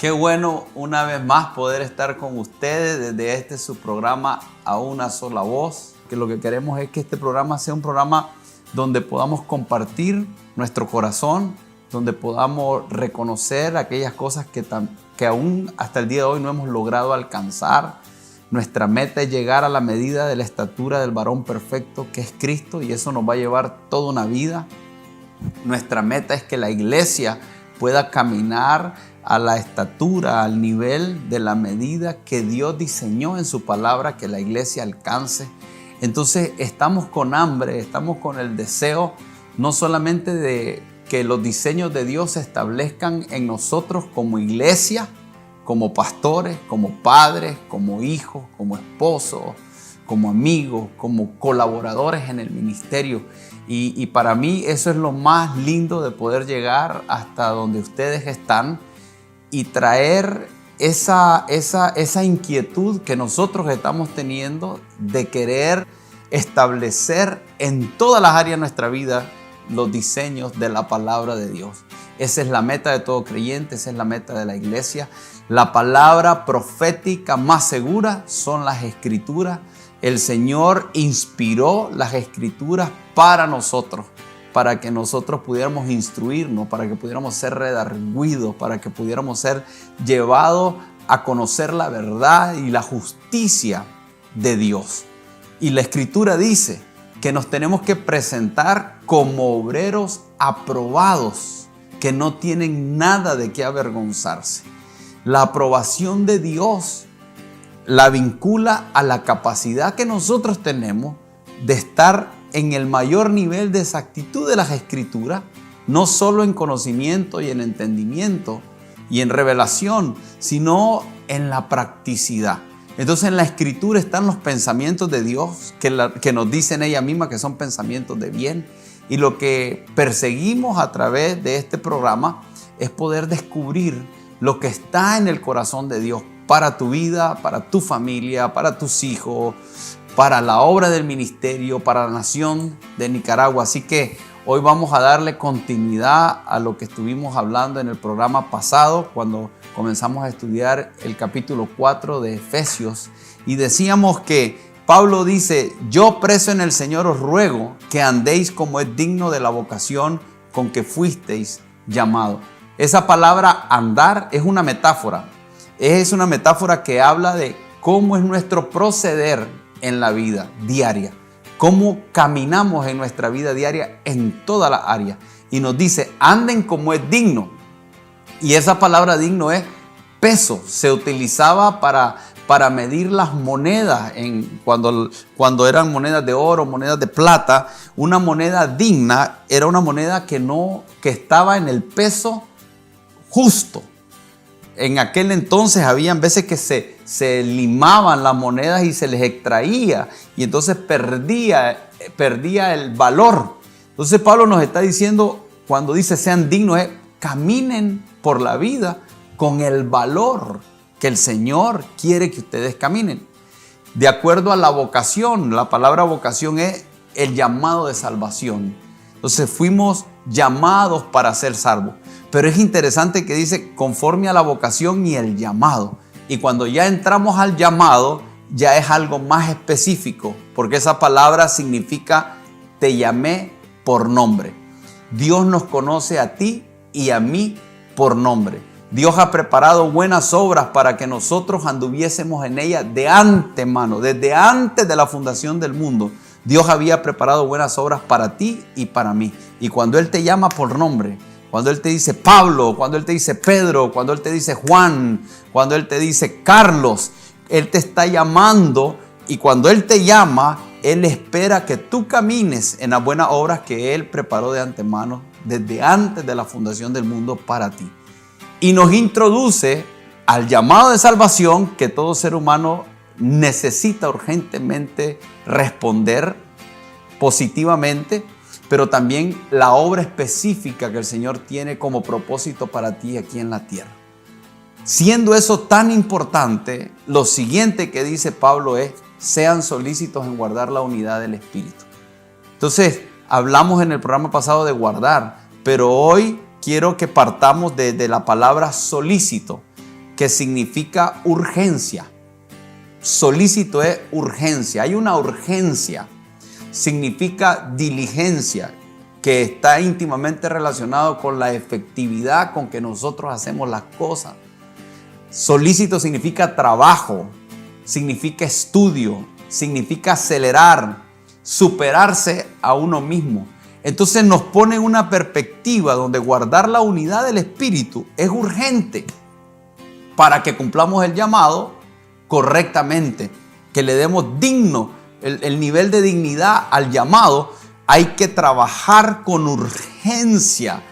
Qué bueno una vez más poder estar con ustedes desde su programa A Una Sola Voz. Que lo que queremos es que este programa sea un programa donde podamos compartir nuestro corazón, donde podamos reconocer aquellas cosas que aún hasta el día de hoy no hemos logrado alcanzar. Nuestra meta es llegar a la medida de la estatura del varón perfecto que es Cristo, y eso nos va a llevar toda una vida. Nuestra meta es que la iglesia pueda caminar a la estatura, al nivel de la medida que Dios diseñó en su palabra que la iglesia alcance. Entonces estamos con hambre, estamos con el deseo no solamente de que los diseños de Dios se establezcan en nosotros como iglesia, como pastores, como padres, como hijos, como esposos, como amigos, como colaboradores en el ministerio. Y para mí eso es lo más lindo de poder llegar hasta donde ustedes están y traer esa inquietud que nosotros estamos teniendo de querer establecer en todas las áreas de nuestra vida los diseños de la palabra de Dios. Esa es la meta de todo creyente, esa es la meta de la iglesia. La palabra profética más segura son las Escrituras. El Señor inspiró las Escrituras para nosotros, para que nosotros pudiéramos instruirnos, para que pudiéramos ser redarguidos, para que pudiéramos ser llevados a conocer la verdad y la justicia de Dios. Y la Escritura dice que nos tenemos que presentar como obreros aprobados, que no tienen nada de qué avergonzarse. La aprobación de Dios la vincula a la capacidad que nosotros tenemos de estar en el mayor nivel de exactitud de las Escrituras, no solo en conocimiento y en entendimiento y en revelación, sino en la practicidad. Entonces en la Escritura están los pensamientos de Dios que nos dicen ella misma que son pensamientos de bien, y lo que perseguimos a través de este programa es poder descubrir lo que está en el corazón de Dios para tu vida, para tu familia, para tus hijos, para la obra del ministerio, para la nación de Nicaragua. Así que hoy vamos a darle continuidad a lo que estuvimos hablando en el programa pasado, cuando comenzamos a estudiar el capítulo 4 de Efesios. Y decíamos que Pablo dice: yo preso en el Señor os ruego que andéis como es digno de la vocación con que fuisteis llamados. Esa palabra andar es una metáfora. Es una metáfora que habla de cómo es nuestro proceder en la vida diaria, cómo caminamos en nuestra vida diaria en toda la área. Y nos dice: anden como es digno. Y esa palabra digno es peso. Se utilizaba para medir las monedas cuando eran monedas de oro, monedas de plata. Una moneda digna era una moneda que estaba en el peso justo. En aquel entonces habían veces que se limaban las monedas y se les extraía, y entonces perdía el valor. Entonces Pablo nos está diciendo, cuando dice sean dignos, caminen por la vida con el valor que el Señor quiere que ustedes caminen. De acuerdo a la vocación, la palabra vocación es el llamado de salvación. Entonces fuimos llamados para ser salvos. Pero es interesante que dice conforme a la vocación y el llamado. Y cuando ya entramos al llamado, ya es algo más específico, porque esa palabra significa te llamé por nombre. Dios nos conoce a ti y a mí por nombre. Dios ha preparado buenas obras para que nosotros anduviésemos en ellas de antemano, desde antes de la fundación del mundo. Dios había preparado buenas obras para ti y para mí. Y cuando Él te llama por nombre, cuando Él te dice Pablo, cuando Él te dice Pedro, cuando Él te dice Juan, cuando Él te dice Carlos, Él te está llamando, y cuando Él te llama, Él espera que tú camines en las buenas obras que Él preparó de antemano, desde antes de la fundación del mundo para ti. Y nos introduce al llamado de salvación que todo ser humano necesita urgentemente responder positivamente, pero también la obra específica que el Señor tiene como propósito para ti aquí en la tierra. Siendo eso tan importante, lo siguiente que dice Pablo es: sean solícitos en guardar la unidad del Espíritu. Entonces, hablamos en el programa pasado de guardar, pero hoy quiero que partamos de la palabra solícito. que significa urgencia. Solícito es urgencia. Hay una urgencia. Significa diligencia, que está íntimamente relacionado con la efectividad con que nosotros hacemos las cosas. Solícito significa trabajo, significa estudio, significa acelerar, superarse a uno mismo. Entonces nos pone en una perspectiva donde guardar la unidad del Espíritu es urgente para que cumplamos el llamado correctamente, que le demos el nivel de dignidad al llamado. Hay que trabajar con urgencia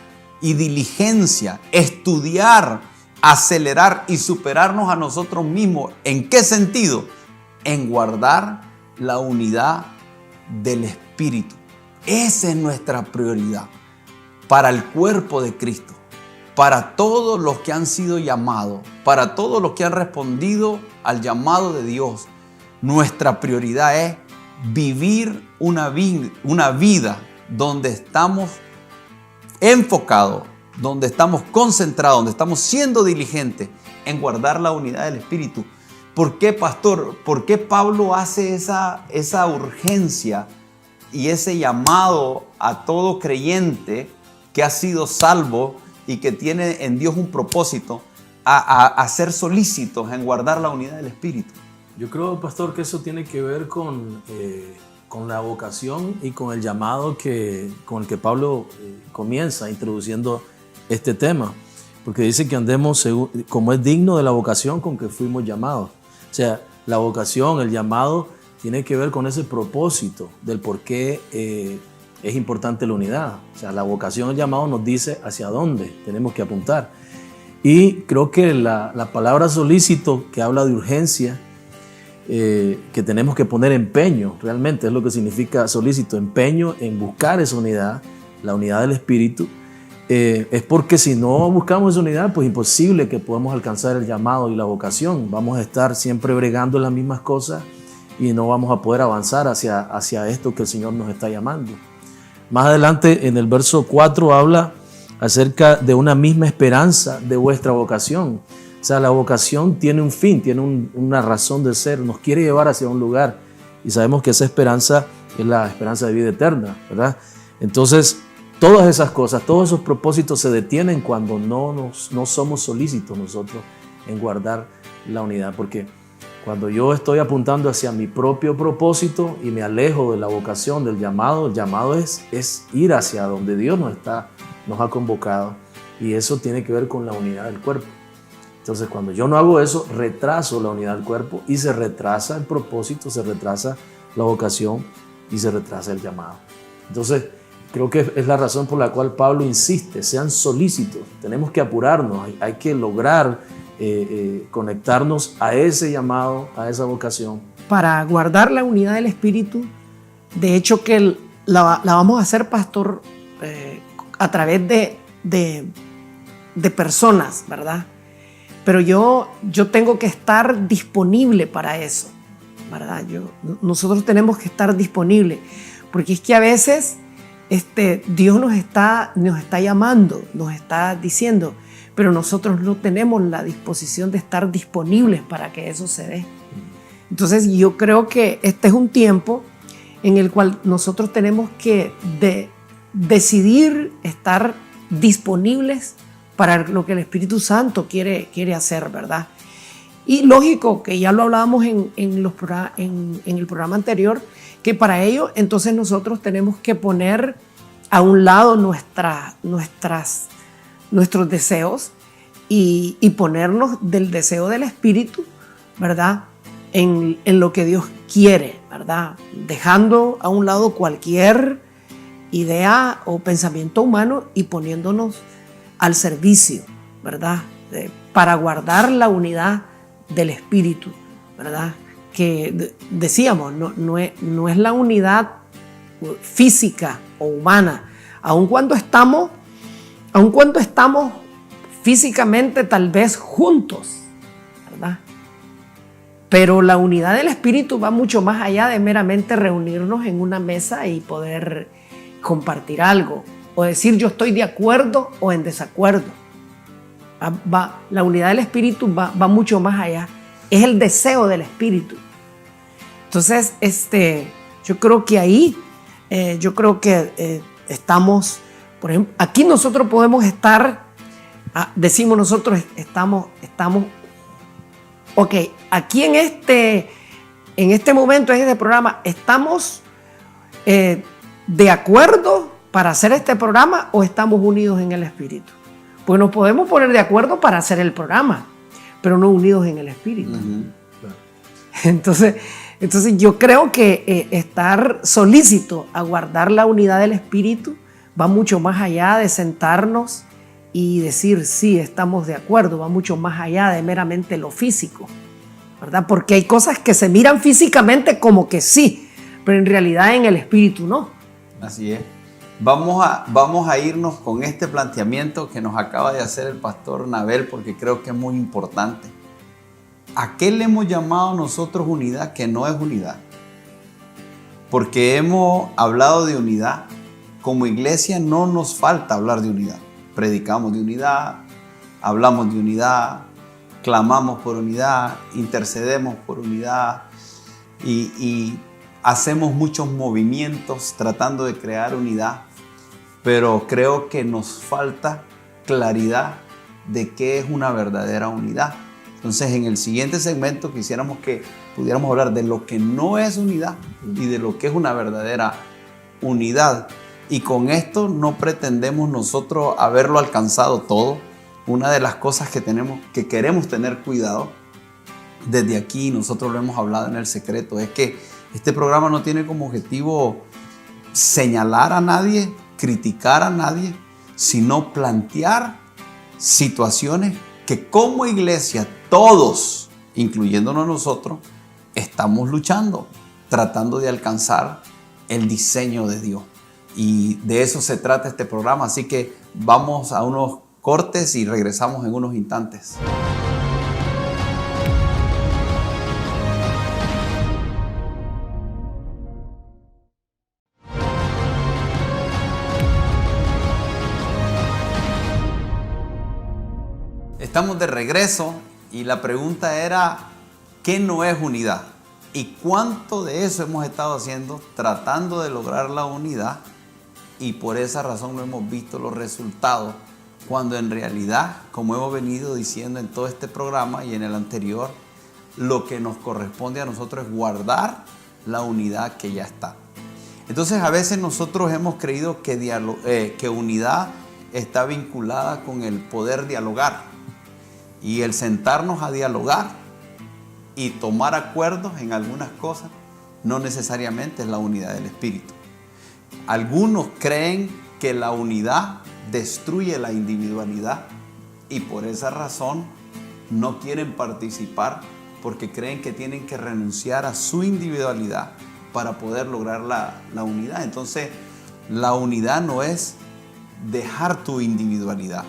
y diligencia, estudiar, acelerar y superarnos a nosotros mismos. ¿En qué sentido? En guardar la unidad del Espíritu. Esa es nuestra prioridad para el cuerpo de Cristo, para todos los que han sido llamados, para todos los que han respondido al llamado de Dios. Nuestra prioridad es vivir una vida donde estamos enfocados, donde estamos concentrados, donde estamos siendo diligentes en guardar la unidad del Espíritu. ¿Por qué, pastor? ¿Por qué Pablo hace esa urgencia y ese llamado a todo creyente que ha sido salvo y que tiene en Dios un propósito a ser solícitos en guardar la unidad del Espíritu? Yo creo, pastor, que eso tiene que ver con la vocación y con el llamado con el que Pablo comienza introduciendo este tema, porque dice que andemos como es digno de la vocación con que fuimos llamados. O sea, la vocación, el llamado, tiene que ver con ese propósito del por qué es importante la unidad. O sea, la vocación, el llamado nos dice hacia dónde tenemos que apuntar. Y creo que la palabra solícito, que habla de urgencia, que tenemos que poner empeño, realmente es lo que significa solícito, empeño en buscar esa unidad, la unidad del Espíritu, es porque si no buscamos esa unidad, pues imposible que podamos alcanzar el llamado y la vocación. Vamos a estar siempre bregando las mismas cosas y no vamos a poder avanzar hacia esto que el Señor nos está llamando. Más adelante en el verso 4 habla acerca de una misma esperanza de vuestra vocación. O sea, la vocación tiene un fin, tiene una razón de ser, nos quiere llevar hacia un lugar y sabemos que esa esperanza es la esperanza de vida eterna, ¿verdad? Entonces, todas esas cosas, todos esos propósitos se detienen cuando no somos solícitos nosotros en guardar la unidad, porque cuando yo estoy apuntando hacia mi propio propósito y me alejo de la vocación, del llamado, el llamado es ir hacia donde Dios nos ha convocado, y eso tiene que ver con la unidad del cuerpo. Entonces, cuando yo no hago eso, retraso la unidad del cuerpo y se retrasa el propósito, se retrasa la vocación y se retrasa el llamado. Entonces, creo que es la razón por la cual Pablo insiste, sean solícitos, tenemos que apurarnos, hay que lograr conectarnos a ese llamado, a esa vocación. Para guardar la unidad del Espíritu, de hecho que la vamos a hacer, pastor, a través de personas, ¿verdad? Pero yo tengo que estar disponible para eso, ¿verdad? Nosotros tenemos que estar disponibles, porque es que a veces Dios nos está llamando, nos está diciendo, pero nosotros no tenemos la disposición de estar disponibles para que eso se dé. Entonces yo creo que este es un tiempo en el cual nosotros tenemos que decidir estar disponibles para lo que el Espíritu Santo quiere hacer, ¿verdad? Y lógico, que ya lo hablábamos en el programa anterior, que para ello entonces nosotros tenemos que poner a un lado nuestros deseos y ponernos del deseo del Espíritu, ¿verdad? En lo que Dios quiere, ¿verdad? Dejando a un lado cualquier idea o pensamiento humano y poniéndonos al servicio, ¿verdad? Para guardar la unidad del Espíritu, ¿verdad? Que decíamos, no es la unidad física o humana, aun cuando estamos físicamente tal vez juntos, ¿verdad? Pero la unidad del Espíritu va mucho más allá de meramente reunirnos en una mesa y poder compartir algo o decir yo estoy de acuerdo o en desacuerdo, La unidad del Espíritu va mucho más allá. Es el deseo del Espíritu. Entonces, yo creo que ahí, estamos, por ejemplo, aquí nosotros podemos estar, decimos nosotros estamos, ok, aquí en este momento, en este programa, ¿estamos de acuerdo para hacer este programa o estamos unidos en el Espíritu? Pues nos podemos poner de acuerdo para hacer el programa, pero no unidos en el Espíritu. Uh-huh. Entonces yo creo que estar solícito a guardar la unidad del Espíritu va mucho más allá de sentarnos y decir sí, estamos de acuerdo, va mucho más allá de meramente lo físico, ¿verdad? Porque hay cosas que se miran físicamente como que sí, pero en realidad en el Espíritu no. Así es. Vamos a irnos con este planteamiento que nos acaba de hacer el pastor Nabel, porque creo que es muy importante. ¿A qué le hemos llamado nosotros unidad que no es unidad? Porque hemos hablado de unidad. Como iglesia no nos falta hablar de unidad. Predicamos de unidad, hablamos de unidad, clamamos por unidad, intercedemos por unidad y hacemos muchos movimientos tratando de crear unidad. Pero creo que nos falta claridad de qué es una verdadera unidad. Entonces, en el siguiente segmento quisiéramos que pudiéramos hablar de lo que no es unidad y de lo que es una verdadera unidad. Y con esto no pretendemos nosotros haberlo alcanzado todo. Una de las cosas que queremos tener cuidado, desde aquí nosotros lo hemos hablado en el secreto, es que este programa no tiene como objetivo señalar a nadie, criticar a nadie, sino plantear situaciones que como iglesia todos, incluyéndonos nosotros, estamos luchando, tratando de alcanzar el diseño de Dios. Y de eso se trata este programa, así que vamos a unos cortes y regresamos en unos instantes. Estamos de regreso y la pregunta era, ¿qué no es unidad? ¿Y cuánto de eso hemos estado haciendo tratando de lograr la unidad? Y por esa razón no hemos visto los resultados, cuando en realidad, como hemos venido diciendo en todo este programa y en el anterior, lo que nos corresponde a nosotros es guardar la unidad que ya está. Entonces a veces nosotros hemos creído que unidad está vinculada con el poder dialogar. Y el sentarnos a dialogar y tomar acuerdos en algunas cosas no necesariamente es la unidad del Espíritu. Algunos creen que la unidad destruye la individualidad y por esa razón no quieren participar porque creen que tienen que renunciar a su individualidad para poder lograr la unidad. Entonces, la unidad no es dejar tu individualidad.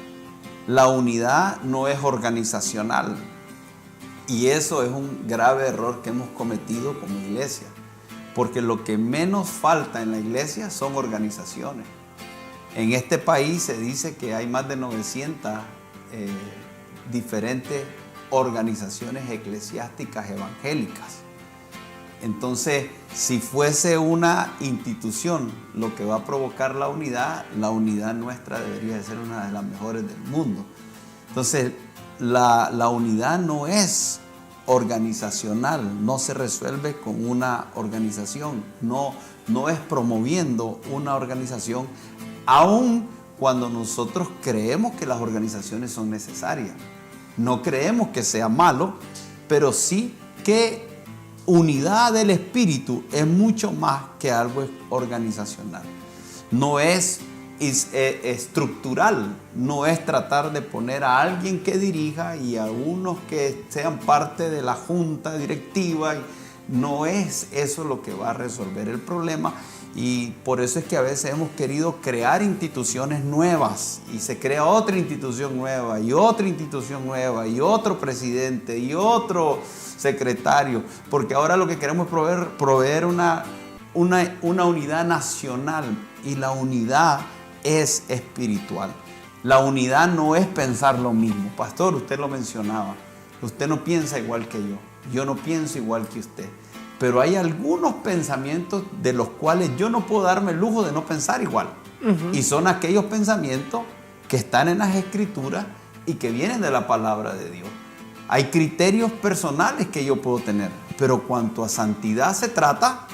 La unidad no es organizacional y eso es un grave error que hemos cometido como iglesia, porque lo que menos falta en la iglesia son organizaciones. En este país se dice que hay más de 900 diferentes organizaciones eclesiásticas evangélicas. Entonces, si fuese una institución lo que va a provocar la unidad nuestra debería de ser una de las mejores del mundo. Entonces, la unidad no es organizacional, no se resuelve con una organización, no es promoviendo una organización, aun cuando nosotros creemos que las organizaciones son necesarias. No creemos que sea malo, pero sí que unidad del Espíritu es mucho más que algo organizacional. No es estructural, no es tratar de poner a alguien que dirija y a unos que sean parte de la junta directiva. No es eso lo que va a resolver el problema. Y por eso es que a veces hemos querido crear instituciones nuevas y se crea otra institución nueva y otra institución nueva y otro presidente y otro secretario, porque ahora lo que queremos es proveer una unidad nacional y la unidad es espiritual. La unidad no es pensar lo mismo. Pastor, usted lo mencionaba. Usted no piensa igual que yo. Yo no pienso igual que usted. Pero hay algunos pensamientos de los cuales yo no puedo darme el lujo de no pensar igual. Y son aquellos pensamientos que están en las Escrituras y que vienen de la palabra de Dios. Hay criterios personales que yo puedo tener, pero cuanto a santidad se trata,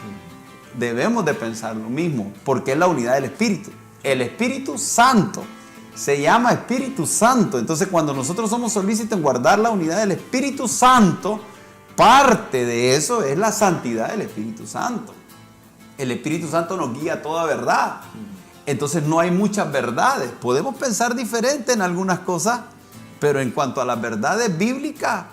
debemos de pensar lo mismo, porque es la unidad del Espíritu. El Espíritu Santo se llama Espíritu Santo. Entonces, cuando nosotros somos solícitos en guardar la unidad del Espíritu Santo, parte de eso es la santidad del Espíritu Santo. El Espíritu Santo nos guía a toda verdad. Entonces, no hay muchas verdades. Podemos pensar diferente en algunas cosas, pero en cuanto a las verdades bíblicas,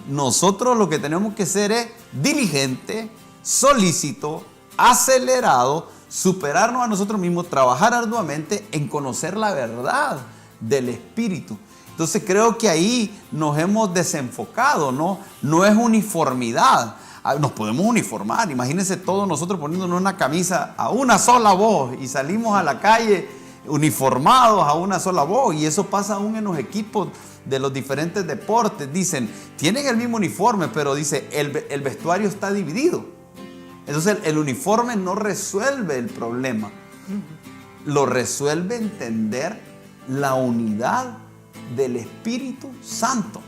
nosotros lo que tenemos que ser es diligente, solícito, acelerado, superarnos a nosotros mismos, trabajar arduamente en conocer la verdad del Espíritu. Entonces creo que ahí nos hemos desenfocado, ¿no? No es uniformidad. Nos podemos uniformar. Imagínense todos nosotros poniéndonos una camisa a una sola voz y salimos a la calle uniformados a una sola voz. Y eso pasa aún en los equipos de los diferentes deportes. Dicen, tienen el mismo uniforme, pero dice, el vestuario está dividido. Entonces el uniforme no resuelve el problema. Lo resuelve entender la unidad del Espíritu Santo.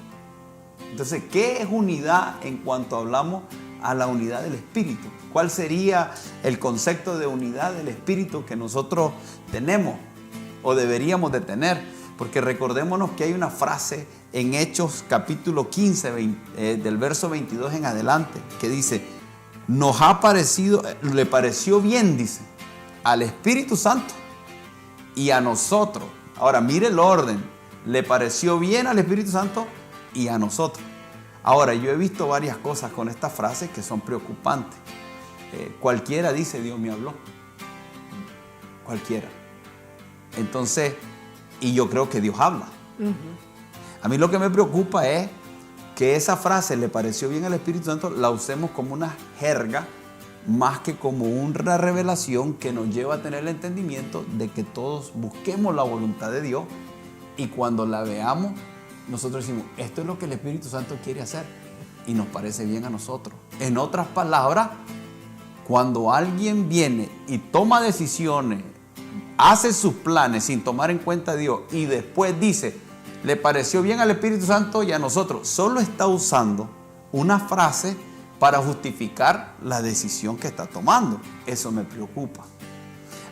Entonces, ¿qué es unidad en cuanto hablamos a la unidad del Espíritu? ¿Cuál sería el concepto de unidad del Espíritu que nosotros tenemos o deberíamos de tener? Porque recordémonos que hay una frase en Hechos capítulo 15, del verso 22 en adelante, que dice, nos ha parecido, le pareció bien, dice, al Espíritu Santo y a nosotros. Ahora, mire el orden, le pareció bien al Espíritu Santo y a nosotros. Ahora, yo he visto varias cosas con esta frase que son preocupantes. Cualquiera dice, Dios me habló. Cualquiera. Entonces, y yo creo que Dios habla. A mí lo que me preocupa es que esa frase, le pareció bien al Espíritu Santo, la usemos como una jerga más que como una revelación que nos lleva a tener el entendimiento de que todos busquemos la voluntad de Dios y cuando la veamos, nosotros decimos, esto es lo que el Espíritu Santo quiere hacer y nos parece bien a nosotros. En otras palabras, cuando alguien viene y toma decisiones, hace sus planes sin tomar en cuenta a Dios y después dice, le pareció bien al Espíritu Santo y a nosotros, solo está usando una frase para justificar la decisión que está tomando. Eso me preocupa.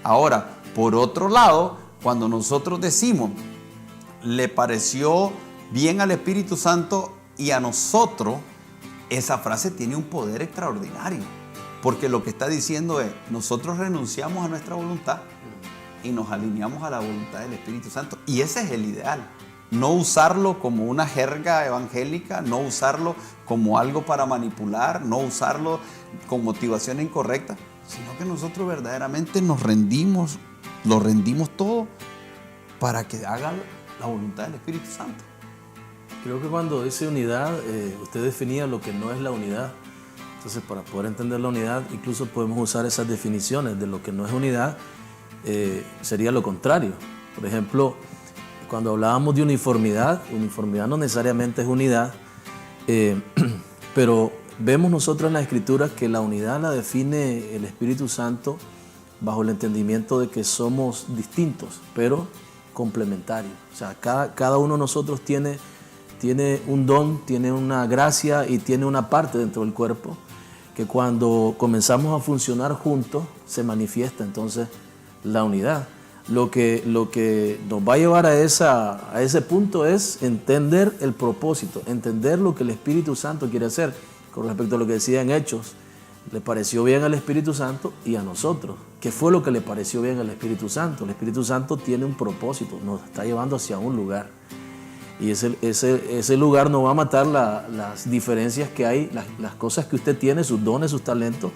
Ahora, por otro lado, cuando nosotros decimos, le pareció bien al Espíritu Santo y a nosotros, esa frase tiene un poder extraordinario. Porque lo que está diciendo es, nosotros renunciamos a nuestra voluntad y nos alineamos a la voluntad del Espíritu Santo. Y ese es el ideal. No usarlo como una jerga evangélica, no usarlo como algo para manipular, no usarlo con motivación incorrecta, sino que nosotros verdaderamente nos rendimos, lo rendimos todo para que haga la voluntad del Espíritu Santo. Creo que cuando dice unidad, usted definía lo que no es la unidad. Entonces, para poder entender la unidad, incluso podemos usar esas definiciones de lo que no es unidad, sería lo contrario. Por ejemplo, cuando hablábamos de uniformidad no necesariamente es unidad, pero vemos nosotros en la Escritura que la unidad la define el Espíritu Santo bajo el entendimiento de que somos distintos, pero complementarios. O sea, cada uno de nosotros tiene un don, tiene una gracia y tiene una parte dentro del cuerpo que cuando comenzamos a funcionar juntos se manifiesta entonces la unidad. Lo que nos va a llevar a ese punto es entender el propósito, entender lo que el Espíritu Santo quiere hacer. Con respecto a lo que decía en Hechos, le pareció bien al Espíritu Santo y a nosotros. ¿Qué fue lo que le pareció bien al Espíritu Santo? El Espíritu Santo tiene un propósito, nos está llevando hacia un lugar. Y ese lugar no va a matar las diferencias que hay, las cosas que usted tiene, sus dones, sus talentos,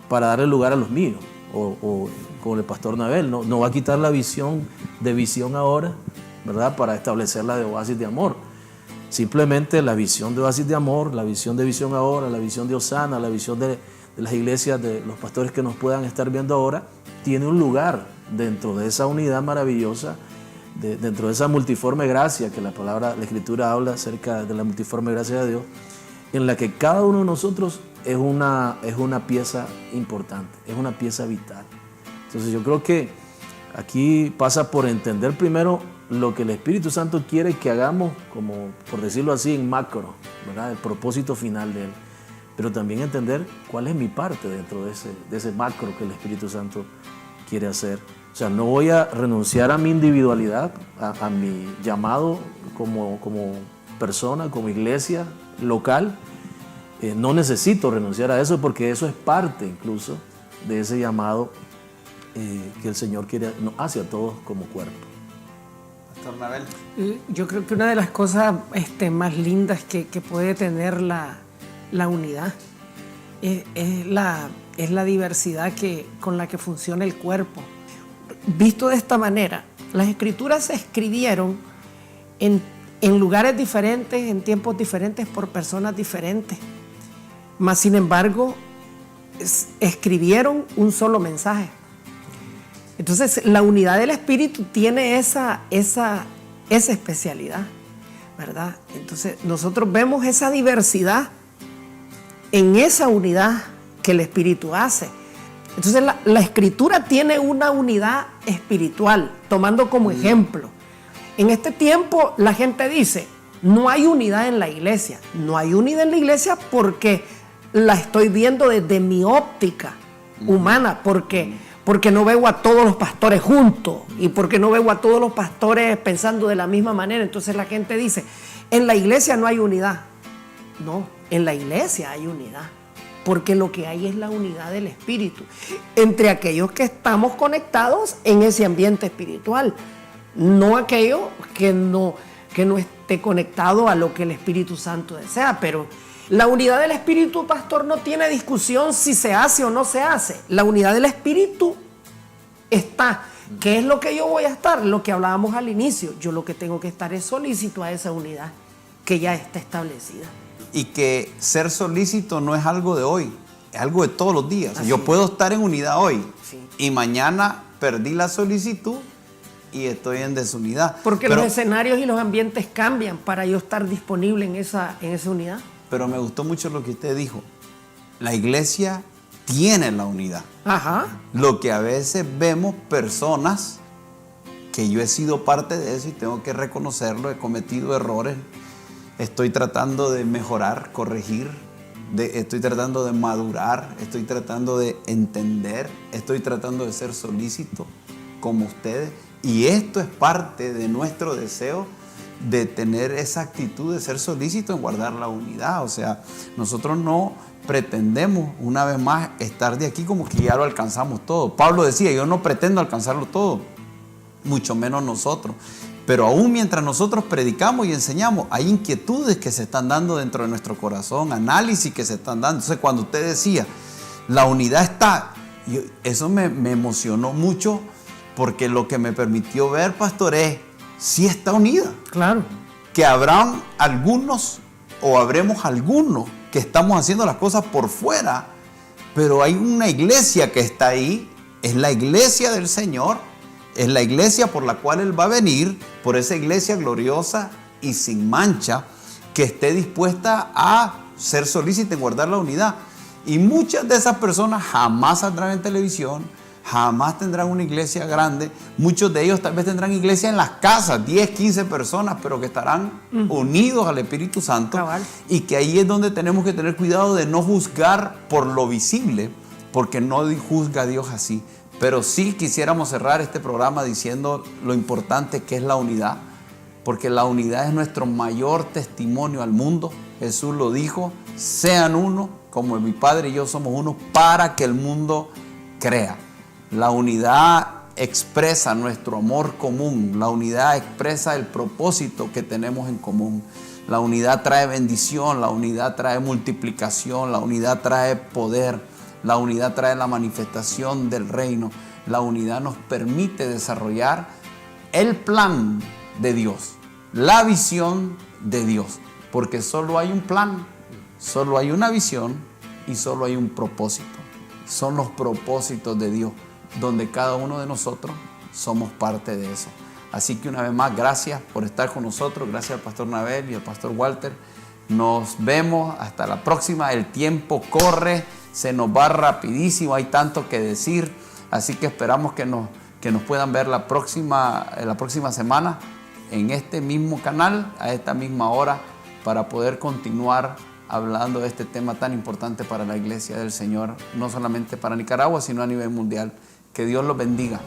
para darle lugar a los míos. O con el pastor Nabel, no va a quitar la visión ahora, ¿verdad? Para establecer la de Oasis de Amor. Simplemente la visión de Oasis de Amor, la visión de Visión Ahora, la visión de Osana, la visión de las iglesias, de los pastores que nos puedan estar viendo ahora, tiene un lugar dentro de esa unidad maravillosa dentro de esa multiforme gracia que la Escritura habla acerca de la multiforme gracia de Dios, en la que cada uno de nosotros es una pieza importante, es una pieza vital. Entonces yo creo que aquí pasa por entender primero lo que el Espíritu Santo quiere que hagamos, como por decirlo así, en macro, ¿verdad? El propósito final de Él. Pero también entender cuál es mi parte dentro de ese macro que el Espíritu Santo quiere hacer. O sea, no voy a renunciar a mi individualidad, a mi llamado como persona, como iglesia local. No necesito renunciar a eso porque eso es parte incluso de ese llamado que el Señor quiere hacia todos como cuerpo. Pastor Nabel. Yo creo que una de las cosas más lindas que puede tener la unidad es la diversidad con la que funciona el cuerpo. Visto de esta manera, las Escrituras se escribieron en lugares diferentes, en tiempos diferentes, por personas diferentes. Mas, sin embargo, escribieron un solo mensaje. Entonces, la unidad del Espíritu tiene esa especialidad, ¿verdad? Entonces, nosotros vemos esa diversidad en esa unidad que el Espíritu hace. Entonces, la Escritura tiene una unidad espiritual, tomando como ejemplo. En este tiempo, la gente dice, no hay unidad en la iglesia. No hay unidad en la iglesia porque la estoy viendo desde mi óptica humana, porque no veo a todos los pastores juntos y porque no veo a todos los pastores pensando de la misma manera. Entonces la gente dice, en la iglesia no hay unidad. No, en la iglesia hay unidad, porque lo que hay es la unidad del Espíritu entre aquellos que estamos conectados en ese ambiente espiritual, no aquello que no esté conectado a lo que el Espíritu Santo desea. Pero la unidad del Espíritu, pastor, no tiene discusión si se hace o no se hace. La unidad del Espíritu está. ¿Qué es lo que yo voy a estar? Lo que hablábamos al inicio. Yo lo que tengo que estar es solícito a esa unidad que ya está establecida. Y que ser solícito no es algo de hoy, es algo de todos los días. Así yo es. puedo estar en unidad hoy, Sí. y mañana perdí la solicitud y estoy en desunidad. Porque los escenarios y los ambientes cambian para yo estar disponible en esa unidad. Pero me gustó mucho lo que usted dijo. La iglesia tiene la unidad. Ajá. Lo que a veces vemos personas, que yo he sido parte de eso y tengo que reconocerlo, he cometido errores, estoy tratando de mejorar, corregir, estoy tratando de madurar, estoy tratando de entender, estoy tratando de ser solícito como ustedes. Y esto es parte de nuestro deseo de tener esa actitud de ser solícito en guardar la unidad. O sea, nosotros no pretendemos, una vez más, estar de aquí como que ya lo alcanzamos todo. Pablo decía, yo no pretendo alcanzarlo todo, mucho menos nosotros. Pero aún mientras nosotros predicamos y enseñamos, hay inquietudes que se están dando dentro de nuestro corazón, análisis que se están dando. Entonces, cuando usted decía, la unidad está, eso me emocionó mucho, porque lo que me permitió ver, pastor, es sí está unida. Claro. Que habrán algunos o habremos algunos que estamos haciendo las cosas por fuera, pero hay una iglesia que está ahí, es la iglesia del Señor, es la iglesia por la cual Él va a venir, por esa iglesia gloriosa y sin mancha, que esté dispuesta a ser solícita en guardar la unidad. Y muchas de esas personas jamás saldrán en televisión, jamás tendrán una iglesia grande. Muchos de ellos tal vez tendrán iglesia en las casas, 10, 15 personas, pero que estarán unidos al Espíritu Santo. Cabal. Y que ahí es donde tenemos que tener cuidado de no juzgar por lo visible, porque no juzga a Dios así. Pero sí quisiéramos cerrar este programa diciendo lo importante que es la unidad, porque la unidad es nuestro mayor testimonio al mundo. Jesús lo dijo, sean uno, como mi Padre y yo somos uno, para que el mundo crea. La unidad expresa nuestro amor común, la unidad expresa el propósito que tenemos en común. La unidad trae bendición, la unidad trae multiplicación, la unidad trae poder. La unidad trae la manifestación del reino. La unidad nos permite desarrollar el plan de Dios, la visión de Dios. Porque solo hay un plan, solo hay una visión y solo hay un propósito. Son los propósitos de Dios, donde cada uno de nosotros somos parte de eso. Así que una vez más, gracias por estar con nosotros. Gracias al pastor Nabel y al pastor Walter. Nos vemos hasta la próxima. El tiempo corre, se nos va rapidísimo, hay tanto que decir. Así que esperamos que nos puedan ver la próxima semana en este mismo canal, a esta misma hora, para poder continuar hablando de este tema tan importante para la iglesia del Señor, no solamente para Nicaragua, sino a nivel mundial. Que Dios los bendiga.